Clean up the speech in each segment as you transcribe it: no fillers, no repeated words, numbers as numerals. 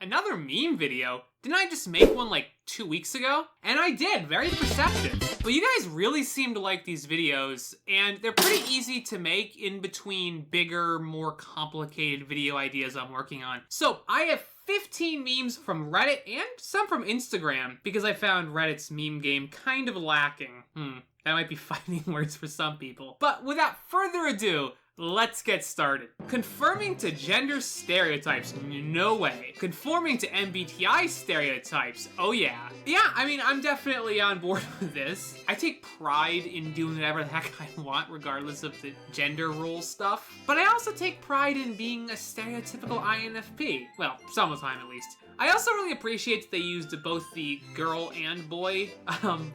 Another meme video? Didn't I just make one like 2 weeks ago? And I did, very perceptive. But you guys really seem to like these videos, and they're pretty easy to make in between bigger, more complicated video ideas I'm working on. So I have 15 memes from Reddit and some from Instagram, because I found Reddit's meme game kind of lacking. That might be fighting words for some people. But without further ado, let's get started. Conforming to gender stereotypes, no way. Conforming to MBTI stereotypes, oh yeah. Yeah, I mean, I'm definitely on board with this. I take pride in doing whatever the heck I want, regardless of the gender role stuff. But I also take pride in being a stereotypical INFP. Well, some of the time at least. I also really appreciate that they used both the girl and boy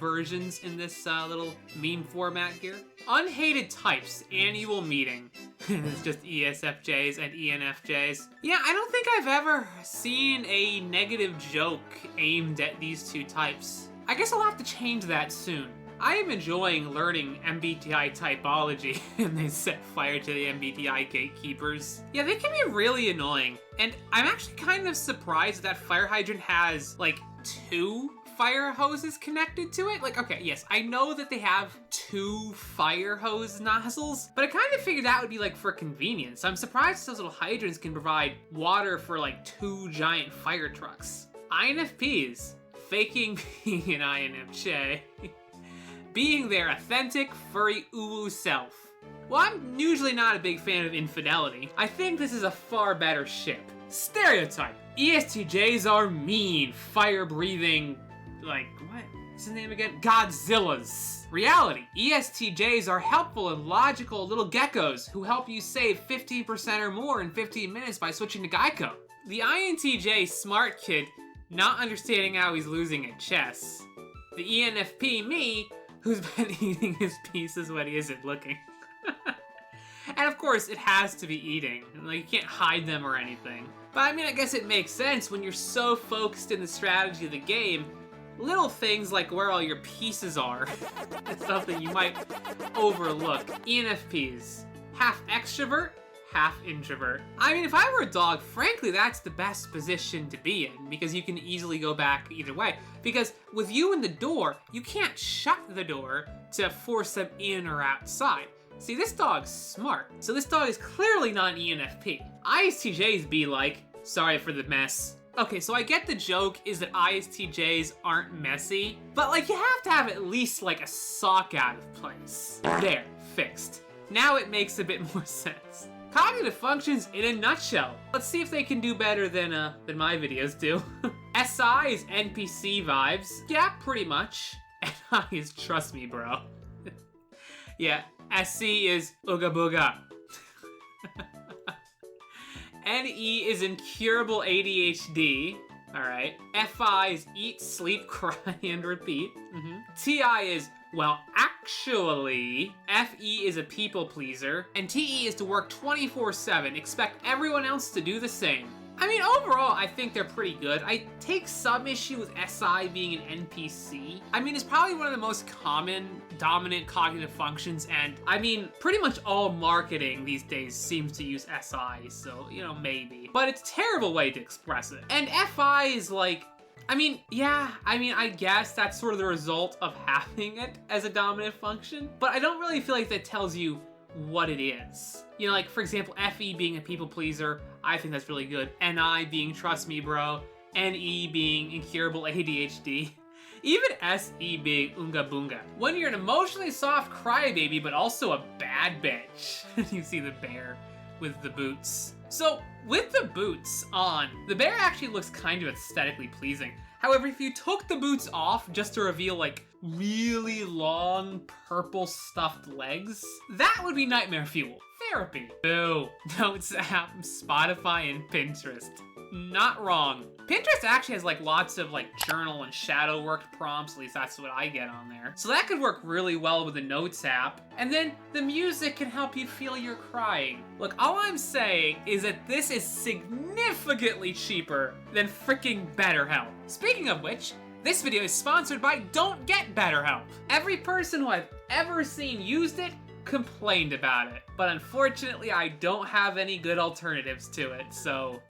versions in this little meme format here. Unhated types, annual meeting. It's just ESFJs and ENFJs. Yeah, I don't think I've ever seen a negative joke aimed at these two types. I guess I'll have to change that soon. I am enjoying learning MBTI typology, and they set fire to the MBTI gatekeepers. Yeah, they can be really annoying, and I'm actually kind of surprised that fire hydrant has, like, 2 fire hoses connected to it. Like, okay, yes, I know that they have 2 fire hose nozzles, but I kind of figured that would be, like, for convenience. I'm surprised those little hydrants can provide water for, like, 2 giant fire trucks. INFPs, faking being an INFJ. Being their authentic, furry, uwu self. Well, I'm usually not a big fan of infidelity. I think this is a far better ship. Stereotype. ESTJs are mean, fire-breathing, like, what is his name again? Godzillas. Reality. ESTJs are helpful and logical little geckos who help you save 15% or more in 15 minutes by switching to Geico. The INTJ smart kid not understanding how he's losing at chess. The ENFP me, who's been eating his pieces when he isn't looking. And of course, it has to be eating. Like, you can't hide them or anything. But I mean, I guess it makes sense when you're so focused in the strategy of the game. Little things like where all your pieces are is something you might overlook. ENFPs, half extrovert, half introvert. I mean, if I were a dog, frankly, that's the best position to be in, because you can easily go back either way. Because with you in the door, you can't shut the door to force them in or outside. See, this dog's smart, so this dog is clearly not an ENFP. ISTJs be like, sorry for the mess. Okay, so I get the joke is that ISTJs aren't messy, but like, you have to have at least like a sock out of place. There, fixed. Now it makes a bit more sense. Cognitive functions in a nutshell. Let's see if they can do better than my videos do. SI is NPC vibes. Yeah, pretty much. NI is trust me, bro. Yeah, SC is ooga booga. NE is incurable ADHD. Alright. FI is eat, sleep, cry, and repeat. TI is, well, actually, FE is a people pleaser, and TE is to work 24/7. Expect everyone else to do the same. I mean, overall, I think they're pretty good. I take some issue with SI being an NPC. I mean, it's probably one of the most common dominant cognitive functions, and I mean, pretty much all marketing these days seems to use SI, so, you know, maybe. But it's a terrible way to express it. And FI is like, I mean, yeah, I guess that's sort of the result of having it as a dominant function, but I don't really feel like that tells you what it is. You know, like, for example, FE being a people pleaser, I think that's really good. NI being trust me, bro. NE being incurable ADHD. Even SE being unga boonga. When you're an emotionally soft crybaby, but also a bad bitch. You see the bear with the boots. So, with the boots on, the bear actually looks kind of aesthetically pleasing. However, if you took the boots off just to reveal, like, really long purple stuffed legs, that would be nightmare fuel. Therapy. Boo. Notes app, Spotify, and Pinterest. Not wrong. Pinterest actually has like lots of like journal and shadow work prompts, at least that's what I get on there. So that could work really well with the Notes app. And then the music can help you feel you're crying. Look, all I'm saying is that this is significantly cheaper than freaking BetterHelp. Speaking of which, this video is sponsored by Don't Get BetterHelp. Every person who I've ever seen used it complained about it, but unfortunately I don't have any good alternatives to it, so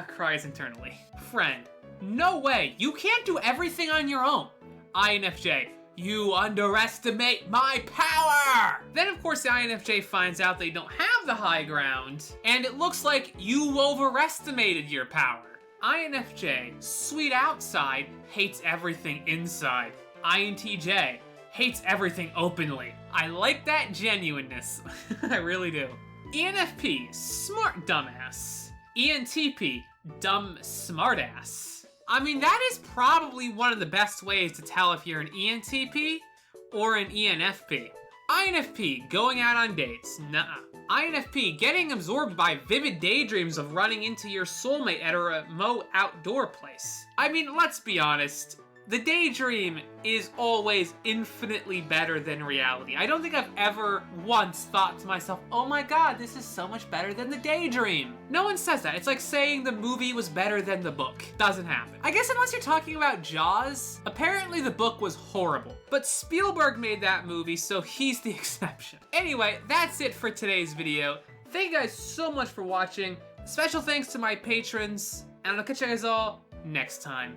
Cries internally. Friend, no way, you can't do everything on your own. INFJ, you underestimate my power! Then of course the INFJ finds out they don't have the high ground, and it looks like you overestimated your power. INFJ, sweet outside, hates everything inside. INTJ, hates everything openly. I like that genuineness. I really do. ENFP, smart dumbass. ENTP, dumb smartass. I mean, that is probably one of the best ways to tell if you're an ENTP or an ENFP. INFP, going out on dates. Nuh-uh. INFP, getting absorbed by vivid daydreams of running into your soulmate at a remote outdoor place. I mean, let's be honest. The daydream is always infinitely better than reality. I don't think I've ever once thought to myself, oh my god, this is so much better than the daydream. No one says that. It's like saying the movie was better than the book. Doesn't happen. I guess unless you're talking about Jaws, apparently the book was horrible. But Spielberg made that movie, so he's the exception. Anyway, that's it for today's video. Thank you guys so much for watching. Special thanks to my patrons, and I'll catch you guys all next time.